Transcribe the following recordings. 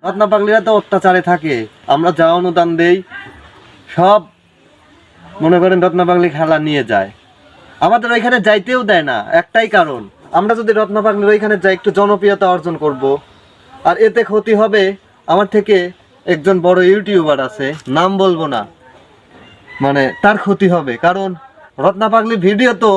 রত্না পাগলিরা তো অত্যাচারে থাকে, আমরা যা অনুদান দেই সব মনে করেন রত্না পাগলি খেলা নিয়ে যায়, আমাদের ওইখানে যাইতেও দেয় না। একটাই কারণ, আমরা যদি রত্না পাগলির ওইখানে যাই একটু জনপ্রিয়তা অর্জন করব, আর এতে ক্ষতি হবে আমার থেকে একজন বড় ইউটিউবার আছে, নাম বলবো না, মানে তার ক্ষতি হবে। কারণ রত্না পাগলি ভিডিও তো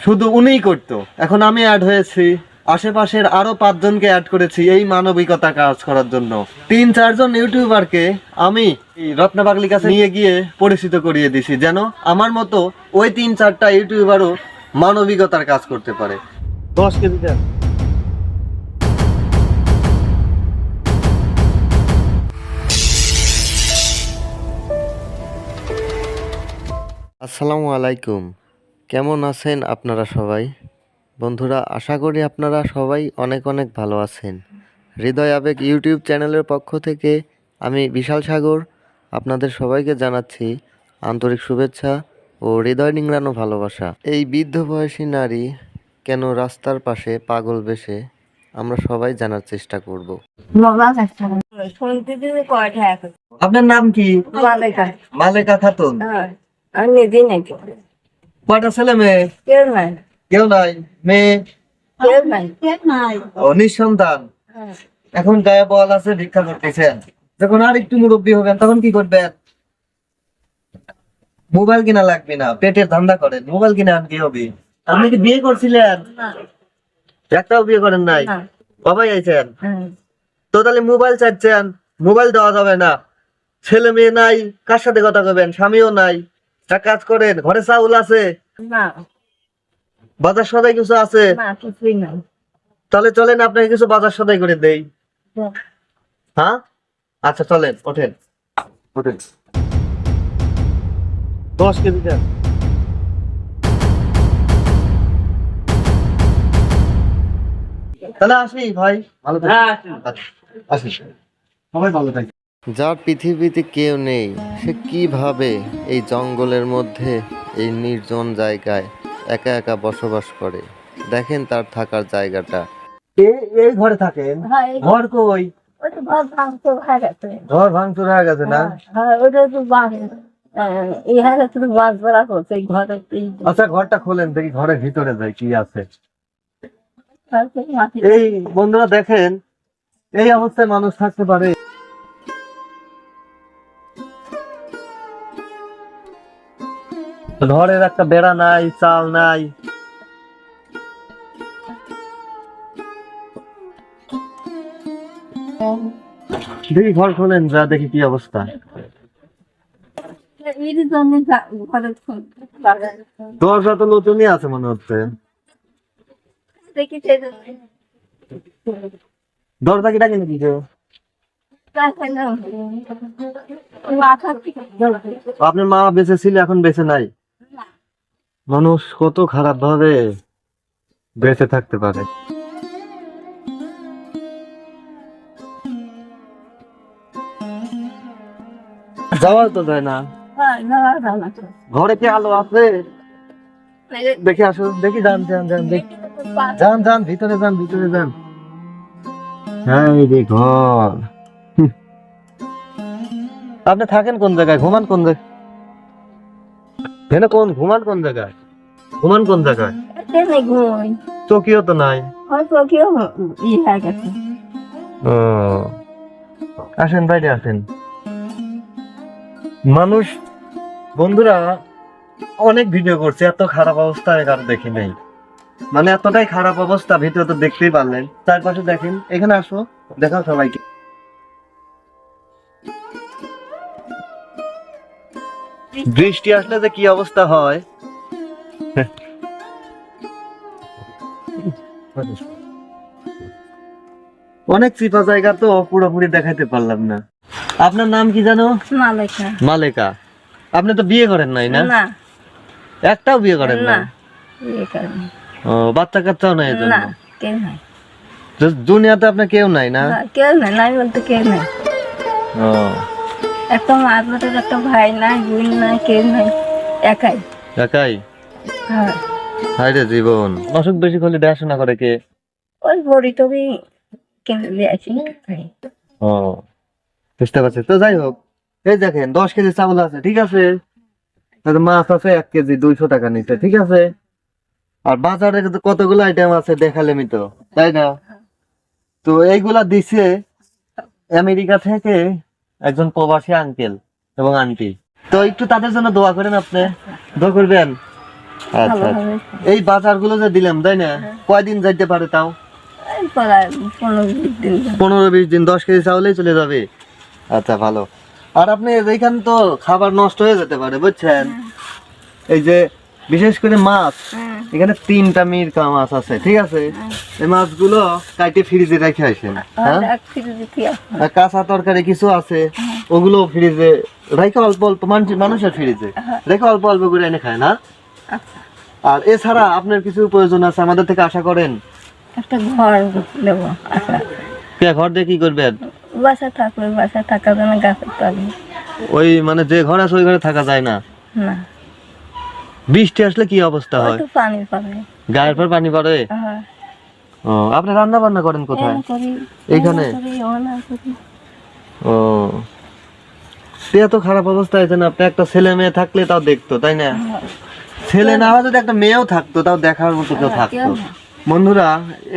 শুধু উনিই করতো, এখন আমি অ্যাড হয়েছি, আশেপাশের আরো 5 জনকে অ্যাড করেছি এই মানবিকতা কাজ করার জন্য। 3-4 জন ইউটিউবারকে আমি এই রত্না পাগলির কাছে নিয়ে গিয়ে পরিচিত করিয়ে দিছি, যেন আমার মতো ওই 3-4টা ইউটিউবারও মানবিকতার কাজ করতে পারে। 10 কেজি দেন। আসসালামু আলাইকুম, কেমন আছেন আপনারা সবাই? বন্ধুরা, আশা করি আপনারা সবাই অনেক অনেক ভালো আছেন। হৃদয় আবেগ ইউটিউব চ্যানেলের পক্ষ থেকে আমি বিশাল সাগর আপনাদের সবাইকে জানাচ্ছি আন্তরিক শুভেচ্ছা ও হৃদয় নিংড়ানো ভালোবাসা। এই বৃদ্ধ বয়সী নারী কেন রাস্তার পাশে পাগল বেশে, আমরা সবাই জানার চেষ্টা করব। আপনার নাম কি? মালেকা। মালেকা খাতুন। আমি দিই নাকি কয়টা ছেলে মেয়ে? কেউ নাই, কেউ নাই, মেয়ে কেউ নাই। ও নিঃসন্তান। এখন গায়ে বল আছে, ভিক্ষা করতেছেন। যখন আর একটু মুরব্বী হবেন তখন কি করবেন? মোবাইল কিনা লাগবে না, পেটের ধান্দা করেন, মোবাইল কিনা আর কি হবে? আপনি কি বিয়ে করছিলেন? একটাও বিয়ে করেন নাই, বাবাই আইছেন তো, তাহলে মোবাইল চাচ্ছেন, মোবাইল দেওয়া যাবে না। ছেলে মেয়ে নাই, কার সাথে কথা কবেন? স্বামীও নাই। এক কাজ করেন, ঘরে চাউল আছে, না, বাজার সদাই কিছু আছে? না, কিছুই নাই। তাহলে চলেন আপনাকে কিছু বাজার সদাই করে দেই। হ্যাঁ, আচ্ছা চলেন, ওঠেন ওঠেন। 10 কেজি দেন। তাহলে আসি ভাই, ভালো থাকেন। আসি, সবাই ভালো থাকেন। যার পৃথিবীতে কেউ নেই, সে কিভাবে এই জঙ্গলের মধ্যে এই নির্জন জায়গায় একা একা বসবাস করে? দেখেন তার থাকার জায়গাটা। এই ঘরে থাকেন? হ্যাঁ, ঘর কই? ওই তো ঘর ভাঙচুর হয়ে গেছে। ঘর ভাঙচুর হয়ে গেছে না? হ্যাঁ, ওইটা তো এই হারে শুধু বাস ভরা করছে এই ঘরে। আচ্ছা, ঘরটা খোলেন দেখি, ঘরের ভিতরে যাই কি আছে। এই বন্ধুরা দেখেন, এই অবস্থায় মানুষ থাকতে পারে? ঘরের একটা বেড়া নাই, চাল নাই। দেখি ঘর খোলেন, যা দেখি কি অবস্থা। দরজা তো নতুনই আছে মনে হচ্ছে। দরজা কি ডাকেনি কি কেউ? আপনার মা বেঁচে ছিল, এখন বেঁচে নাই। মানুষ কত খারাপ ভাবে বেঁচে থাকতে পারে। যাওয়া তো যায় না। ঘরে কি আলো আছে? দেখি আসো, দেখি, যান যান যান, দেখি, যান যান, ভিতরে যান, ভিতরে যান। হ্যাঁ, এই যে ঘর। আপনি থাকেন কোন জায়গায়, ঘুমান কোন জায়গায়? কোন ঘুমান কোন জায়গায়, ঘুমান কোন জায়গায়? চকিও তো নাই। ও, আসেন বাইরে আসেন। মানুষ, বন্ধুরা, অনেক ভিডিও করছে, এত খারাপ অবস্থা আর দেখি নাই। মানে এতটাই খারাপ অবস্থা, ভিডিও তো দেখতেই পারলেন। চারপাশে দেখেন, এখানে আসো, দেখাও সবাইকে। বৃষ্টি আসলে যে কি অবস্থা হয়। অনেক চিপা জায়গা তো, পুরোপুরি দেখাইতে পারলাম না। আপনার নাম কি জানো? মালেকা। মালেকা। আপনি তো বিয়ে করেন নাই না? না, একটাও বিয়ে করেন না? ও, বাচ্চা কাচ্চাও নাই এজন্য? না, কেউ নাই। দুনিয়াতে আপনার কেউ নাই না? কেউ নাই, নাই বলতে কেউ নাই। ও, একটা মা বাবার একটা ভাই নাই, বোন নাই, কেউ নাই, একাই। একাই? হ্যাঁ, হায় রে জীবন। অসুখ বেশি হলে দেখাশোনা করে কে? ওই বড়ি টড়ি কিনে দিয়ে আসি ও বুঝতে পারছি। তো যাই হোক, এই দেখেন 10 কেজি চাউল আছে, ঠিক আছে, তাহলে মাছ আছে 1 কেজি 200 টাকা নিচ্ছে, ঠিক আছে। আর বাজারে কিন্তু কতগুলো আইটেম আছে দেখালেমি তো, তাই না? তো এইগুলা দিছে আমেরিকা থেকে একজন প্রবাসী আঙ্কেল এবং আন্টি। তো একটু তাদের জন্য দোয়া করেন, আপনি দোয়া করবেন। আচ্ছা আচ্ছা। এই বাজারগুলো যে দিলাম, তাই না, কয়দিন যাইতে পারে তাও? এই প্রায় 15-20 দিন 15-20 দিন, 10 কেজি চাউলেই চলে যাবে। আচ্ছা ভালো। আর আপনি এইখানে তো খাবার নষ্ট হয়ে যেতে পারে, বুঝছেন। এই যে বিশেষ করে মাছ, এখানে 3টা মিরকা মাছ আছে, ঠিক আছে। এই মাছগুলো কাইটে ফ্রিজে রেখে আসেন, হ্যাঁ। আর কাঁচা তরকারি কিছু আছে, ওগুলো ফ্রিজে রেখে অল্প অল্প, মানুষের ফ্রিজে রেখে অল্প অল্প করে এনে খায় না। আর এছাড়া আপনার কিছু প্রয়োজন আছে, আমাদের থেকে আশা করেন। একটা ঘর দেব আশা। ঘর দিয়ে কি করবেন? বাসা থাকবে, বাসা থাকার জন্য গাছের তলে। ওই মানে যে ঘর আছে ওই ঘরে থাকা যায় না? না। বৃষ্টি আসলে কি অবস্থা হয়? তো পানি পড়ে, গায়ের পর পানি পড়ে। ও, আপনি রান্না বান্না করেন কোথায়? এইখানে। ও, এত খারাপ অবস্থা হয়েছে না। আপনি একটা ছেলে মেয়ে থাকলে তাও দেখতো, তাই না? ছেলে না হয় যদি একটা মেয়েও থাকতো, তাও দেখার মতো কেউ থাকতো। বন্ধুরা,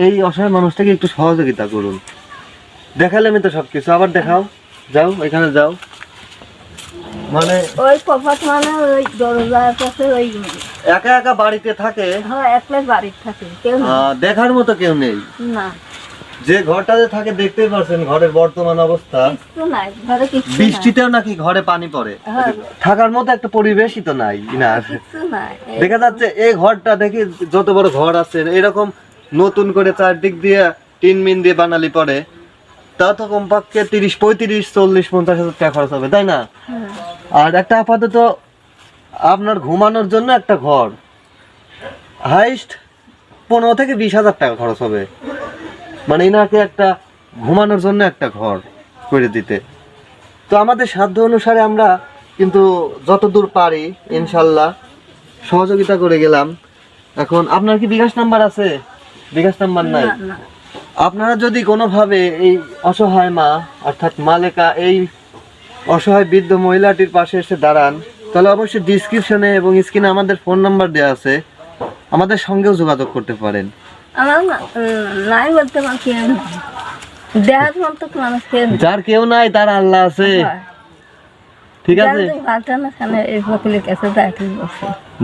এই অসহায় মানুষটাকে একটু সহযোগিতা করুন। দেখালে আমি তো সবকিছু, আবার দেখাও, যাও এখানে যাও। মানে ওই কপাট, মানে ওই দরজার কাছে ওই একা একা বাড়িতে থাকে। হ্যাঁ, একলাই বাড়িতে থাকে, কেউ নেই। দেখার মতো কেউ নেই। না। যে ঘরটাতে থাকে দেখতেই পারছেন ঘরের বর্তমান অবস্থা। কিছু নাই ঘরে, কিছু নাই। বৃষ্টিতেও নাকি ঘরে পানি পড়ে। হ্যাঁ। থাকার মতো একটা পরিবেশই তো নাই না। কিছু নাই। দেখা যাচ্ছে এই ঘরটা দেখি, যত বড় ঘর আছে এরকম নতুন করে চারদিক দিয়ে টিন মিন দিয়ে বানালি পরে, তা তো কমপক্ষে 30, 35, 40, 50 হাজার টাকা খরচ হবে, তাই না? আর একটা আপাতত আপনার ঘুমানোর জন্য একটা ঘর হাইস্ট 15 থেকে 20 হাজার টাকা খরচ হবে, মানে ইনাকে একটা ঘুমানোর জন্য একটা ঘর করে দিতে। তো আমাদের সাধ্য অনুসারে আমরা কিন্তু যতদূর পারি ইনশাল্লাহ সহযোগিতা করে গেলাম। এখন আপনার কি বিকাশ নাম্বার আছে? বিকাশ নাম্বার নাই? আপনারা যদি কোনোভাবে এই অসহায় মা অর্থাৎ মালেকা, এই অসহায় বৃদ্ধ মহিলাটির পাশে এসে দাঁড়ান, তাহলে অবশ্যই ডিসক্রিপশনে এবং স্ক্রিনে আমাদের ফোন নাম্বার দেওয়া আছে, আমাদের সঙ্গেও যোগাযোগ করতে পারেন। আমার নাই বলতে পারি, কেউ নাই দেখার মতো মানুষ কেউ নেই। যার কেউ নাই তার আল্লাহ আছে, ঠিক আছে।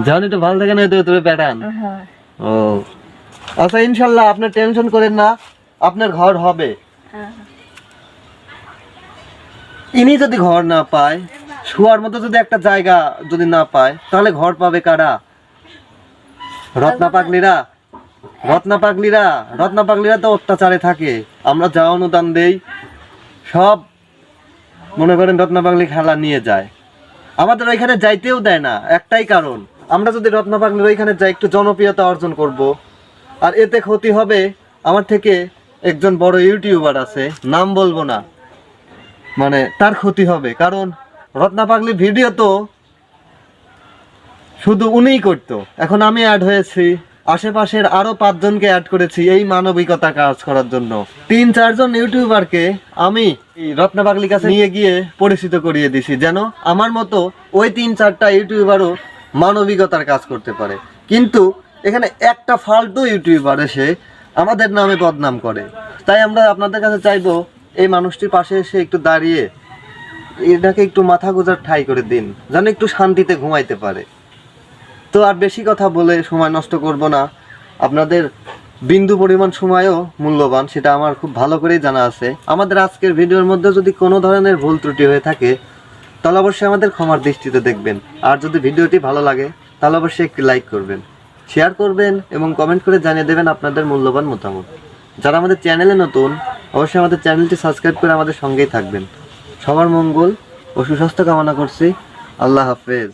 জানি তো ভালো থাকে না, তোরে প্যাটার্ন। ও আচ্ছা, ইনশাল্লাহ আপনি টেনশন করেন না, আপনার ঘর হবে। ইনি যদি ঘর না পায়, শোয়ার মতো যদি একটা জায়গা যদি না পায়, তাহলে ঘর পাবে কারা? রত্না পাগলিরা। রত্না পাগলিরা, রত্না পাগলিরা তো অত্যাচারে থাকে। আমরা যা অনুদান দেই সব মনে করেন রত্না পাগলি খেলা নিয়ে যায়। আমাদের ওইখানে যাইতেও দেয় না, একটাই কারণ, আমরা যদি রত্না পাগলির ওইখানে যাই একটু জনপ্রিয়তা অর্জন করব। আর এতে ক্ষতি হবে আমার থেকে একজন বড় ইউটিউবার আছে, নাম বলবো না, মানে তার ক্ষতি হবে। কারণ রত্না পাগলির ভিডিও তো শুধু উনিই করতো, এখন আমি অ্যাড হয়েছি, আশেপাশের আরো 5 জনকে অ্যাড করেছি এই মানবিকতা কাজ করার জন্য। 3-4 জন ইউটিউবারকে আমি রত্না পাগলির কাছে নিয়ে গিয়ে পরিচিত করিয়ে দিছি, যেন আমার মতো ওই 3-4টা ইউটিউবারও মানবিকতার কাজ করতে পারে। কিন্তু এখানে একটা ফালতু ইউটিউবার এসে আমাদের নামে বদনাম করে। তাই আমরা আপনাদের কাছে চাইবো, এই মানুষটির পাশে এসে একটু দাঁড়িয়ে এটাকে একটু মাথা গোজার ঠাই করে দিন, যেন একটু শান্তিতে ঘুমাইতে পারে। তো আর বেশি কথা বলে সময় নষ্ট করব না, আপনাদের বিন্দু পরিমাণ সময়ও মূল্যবান, সেটা আমার খুব ভালো করেই জানা আছে। আমাদের আজকের ভিডিওর মধ্যে যদি কোনো ধরনের ভুল ত্রুটি হয়ে থাকে তাহলে অবশ্যই আমাদের ক্ষমার দৃষ্টিতে দেখবেন। আর যদি ভিডিওটি ভালো লাগে তাহলে অবশ্যই একটি লাইক করবেন, শেয়ার করবেন এবং কমেন্ট করে জানিয়ে দেবেন আপনাদের মূল্যবান মতামত। যারা আমাদের চ্যানেলে নতুন, অবশ্যই আমাদের চ্যানেলটি সাবস্ক্রাইব করে আমাদের সঙ্গেই থাকবেন। সবার মঙ্গল ও সুস্বাস্থ্য কামনা করছি। আল্লাহ হাফেজ।